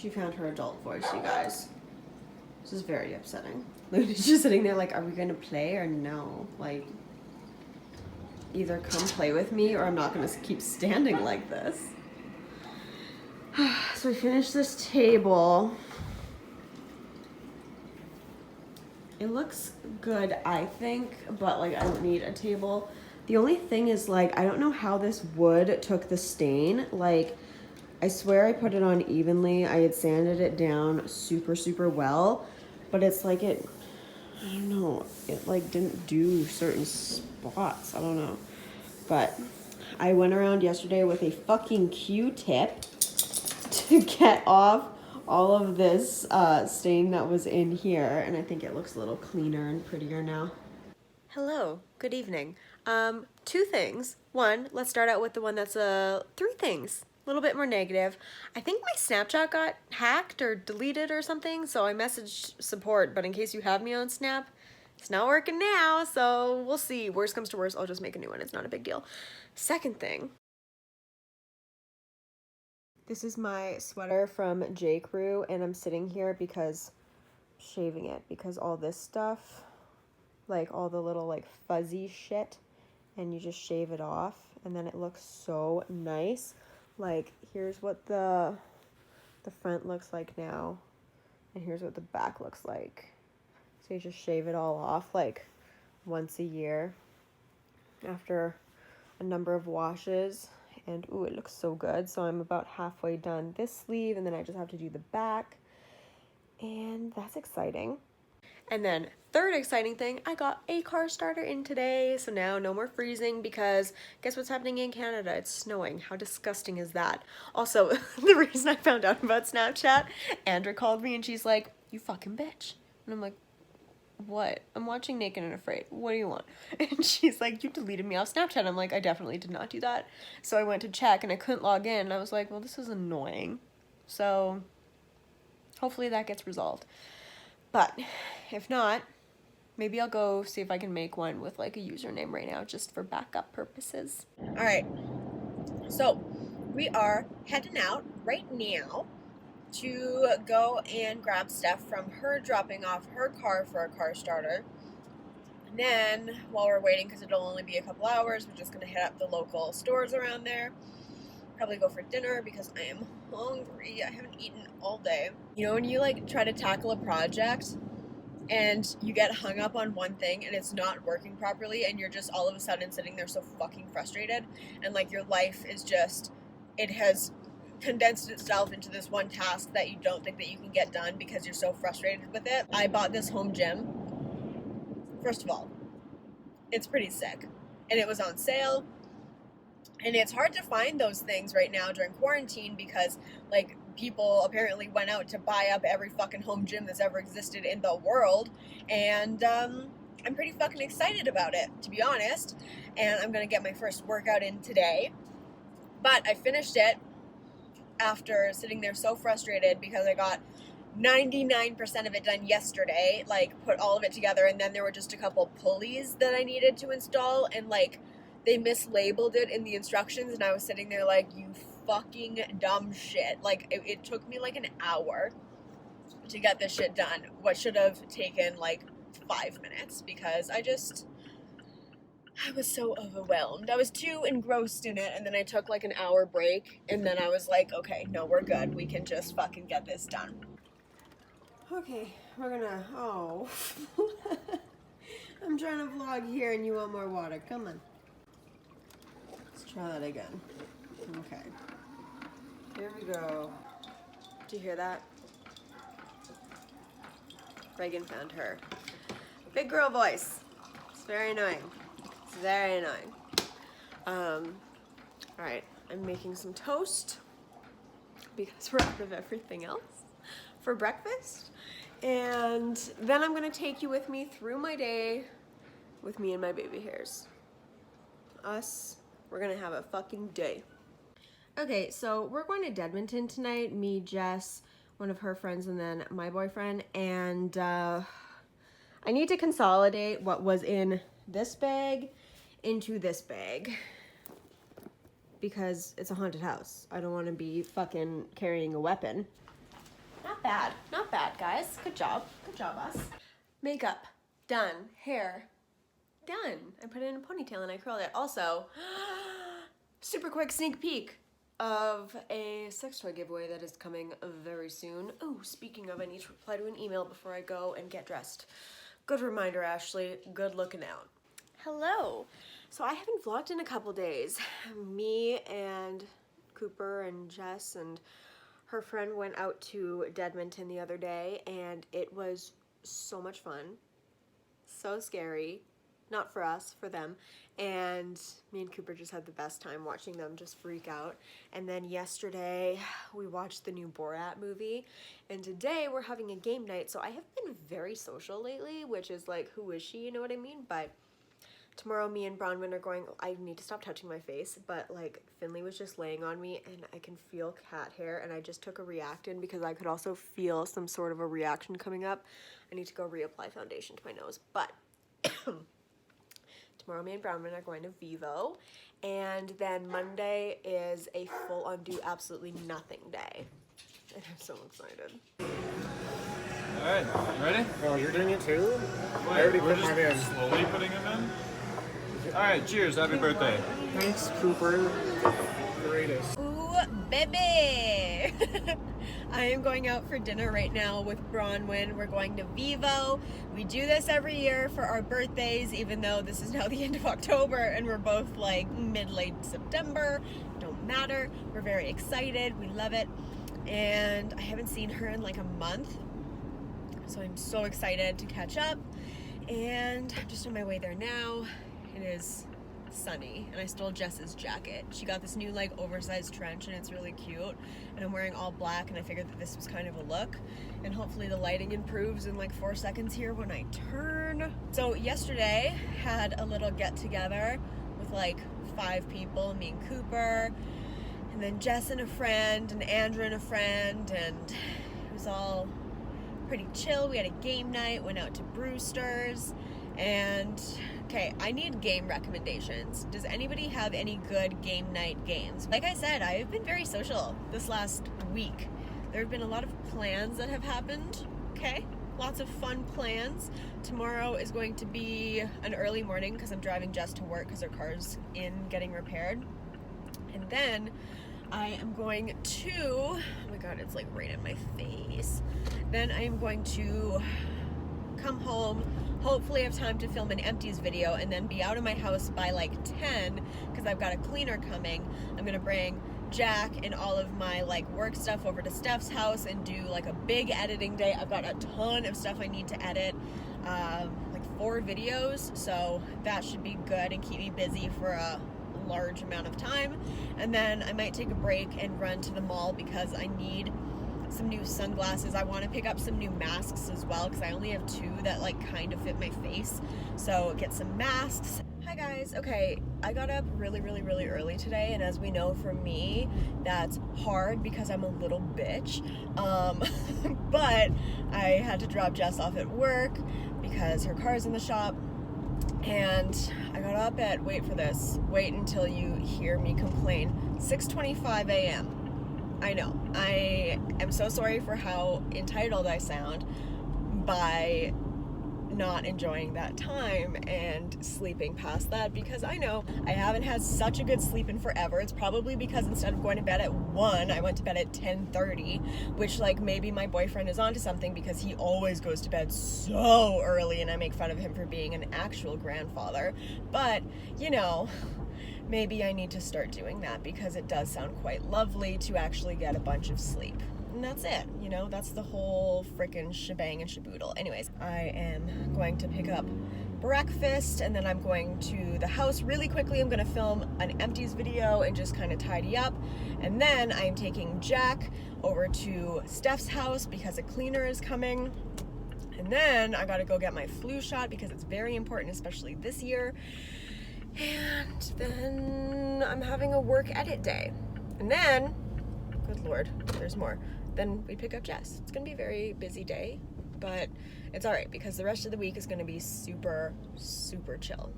She found her adult voice, you guys. This is very upsetting. Luna's just sitting there like, are we gonna play or no? Like, either come play with me or I'm not gonna keep standing like this. So I finished this table. It looks good, I think, but like I don't need a table. The only thing is like, I don't know how this wood took the stain. Like, I swear I put it on evenly. I had sanded it down super, super well, but it's like I don't know, it like didn't do certain spots. I don't know. But I went around yesterday with a fucking Q-tip to get off all of this stain that was in here, and I think it looks a little cleaner and prettier now. Hello, good evening. Two things. One, let's start out with the one that's three things. A little bit more negative. I think my Snapchat got hacked or deleted or something, so I messaged support, but in case you have me on Snap, it's not working now, so we'll see. Worst comes to worst, I'll just make a new one. It's not a big deal. Second thing. This is my sweater from J. Crew, and I'm sitting here because shaving it because all this stuff, like all the little like fuzzy shit, and you just shave it off and then it looks so nice. Like, here's what the front looks like now, and here's what the back looks like. So you just shave it all off like once a year after a number of washes, and ooh, it looks so good. So I'm about halfway done this sleeve, and then I just have to do the back, and that's exciting. And then third exciting thing, I got a car starter in today, so now no more freezing, because guess what's happening in Canada? It's snowing. How disgusting is that? Also, the reason I found out about Snapchat, Andrea called me and she's like, you fucking bitch. And I'm like, what? I'm watching Naked and Afraid. What do you want? And she's like, you deleted me off Snapchat. I'm like, I definitely did not do that. So I went to check and I couldn't log in. And I was like, well, this is annoying. So hopefully that gets resolved. But if not, maybe I'll go see if I can make one with like a username right now, just for backup purposes. All right, so we are heading out right now to go and grab stuff from her dropping off her car for a car starter. And then while we're waiting, because it'll only be a couple hours, we're just gonna hit up the local stores around there. Probably go for dinner because I am hungry. I haven't eaten all day. You know when you like try to tackle a project and you get hung up on one thing and it's not working properly, and you're just all of a sudden sitting there so fucking frustrated, and like your life is just, it has condensed itself into this one task that you don't think that you can get done because you're so frustrated with it. I bought this home gym. First of all, it's pretty sick, and it was on sale. And it's hard to find those things right now during quarantine because, like, people apparently went out to buy up every fucking home gym that's ever existed in the world. And I'm pretty fucking excited about it, to be honest. And I'm going to get my first workout in today. But I finished it after sitting there so frustrated because I got 99% of it done yesterday. Like, put all of it together. And then there were just a couple pulleys that I needed to install. And, like, they mislabeled it in the instructions, and I was sitting there like, you fucking dumb shit. Like, it took me like an hour to get this shit done. What should have taken like 5 minutes, because I was so overwhelmed. I was too engrossed in it, and then I took like an hour break, and then I was like, okay, no, we're good. We can just fucking get this done. Okay, we're gonna, oh. I'm trying to vlog here and you want more water. Come on. Try that again. Okay. Here we go. Do you hear that? Reagan found her big girl voice. It's very annoying. It's very annoying. Alright, I'm making some toast because we're out of everything else for breakfast. And then I'm gonna take you with me through my day with me and my baby hairs. We're gonna have a fucking day. Okay, so we're going to Edmonton tonight. Me, Jess, one of her friends, and then my boyfriend. And I need to consolidate what was in this bag into this bag, because it's a haunted house. I don't want to be fucking carrying a weapon. Not bad, guys. Good job, us. Makeup, done. Hair, done. I put it in a ponytail and I curled it. Also, super quick sneak peek of a sex toy giveaway that is coming very soon. Oh, speaking of, I need to reply to an email before I go and get dressed. Good reminder, Ashley. Good looking out. Hello. So I haven't vlogged in a couple days. Me and Cooper and Jess and her friend went out to Dedmonton the other day, and it was so much fun. So scary. Not for us, for them. And me and Cooper just had the best time watching them just freak out. And then yesterday, we watched the new Borat movie. And today, we're having a game night. So I have been very social lately, which is like, who is she? You know what I mean? But tomorrow, me and Bronwyn are going, I need to stop touching my face, but like Finley was just laying on me and I can feel cat hair, and I just took a Reactin because I could also feel some sort of a reaction coming up. I need to go reapply foundation to my nose, but tomorrow me and Bronwyn are going to Vivo, and then Monday is a full-on do absolutely nothing day, and I'm so excited. All right, ready? Oh, you're doing it too? Wait, I already we're put mine in. just slowly putting them in? All right, cheers, happy birthday. Thanks, Cooper. Greatest. Ooh, baby! I am going out for dinner right now with Bronwyn. We're going to Vivo. We do this every year for our birthdays, even though this is now the end of October and we're both like mid-late September. Don't matter. We're very excited. We love it. And I haven't seen her in like a month. So I'm so excited to catch up. And I'm just on my way there now. It is sunny, and I stole Jess's jacket. She got this new like oversized trench and it's really cute, and I'm wearing all black, and I figured that this was kind of a look, and hopefully the lighting improves in like 4 seconds here when I turn. So yesterday had a little get together with like 5 people, me and Cooper, and then Jess and a friend, and Andrew and a friend, and it was all pretty chill. We had a game night, went out to Brewster's, and okay, I need game recommendations. Does anybody have any good game night games? Like I said, I've been very social this last week. There have been a lot of plans that have happened, okay? Lots of fun plans. Tomorrow is going to be an early morning because I'm driving Jess to work because her car's in getting repaired. And then I am going to, oh my god, it's like right in my face. Then I am going to come home, hopefully have time to film an empties video, and then be out of my house by like 10 because I've got a cleaner coming. I'm gonna bring Jack and all of my like work stuff over to Steph's house and do like a big editing day. I've got a ton of stuff I need to edit, like 4 videos, so that should be good and keep me busy for a large amount of time. And then I might take a break and run to the mall because I need some new sunglasses. I want to pick up some new masks as well because I only have 2 that like kind of fit my face, so get some masks. Hi guys. Okay, I got up really early today, and as we know, for me that's hard because I'm a little bitch, but I had to drop Jess off at work because her car's in the shop, and I got up at, wait for this, wait until you hear me complain, 6:25 a.m. I know. I am so sorry for how entitled I sound by not enjoying that time and sleeping past that, because I know I haven't had such a good sleep in forever. It's probably because instead of going to bed at 1, I went to bed at 10:30, which like maybe my boyfriend is onto something because he always goes to bed so early and I make fun of him for being an actual grandfather. But, you know, maybe I need to start doing that because it does sound quite lovely to actually get a bunch of sleep. And that's it, you know, that's the whole frickin' shebang and shaboodle. Anyways, I am going to pick up breakfast and then I'm going to the house really quickly. I'm gonna film an empties video and just kind of tidy up. And then I'm taking Jack over to Steph's house because a cleaner is coming. And then I gotta go get my flu shot because it's very important, especially this year. And then I'm having a work edit day. And then, good lord, there's more. Then we pick up Jess. It's gonna be a very busy day, but it's all right because the rest of the week is gonna be super chill.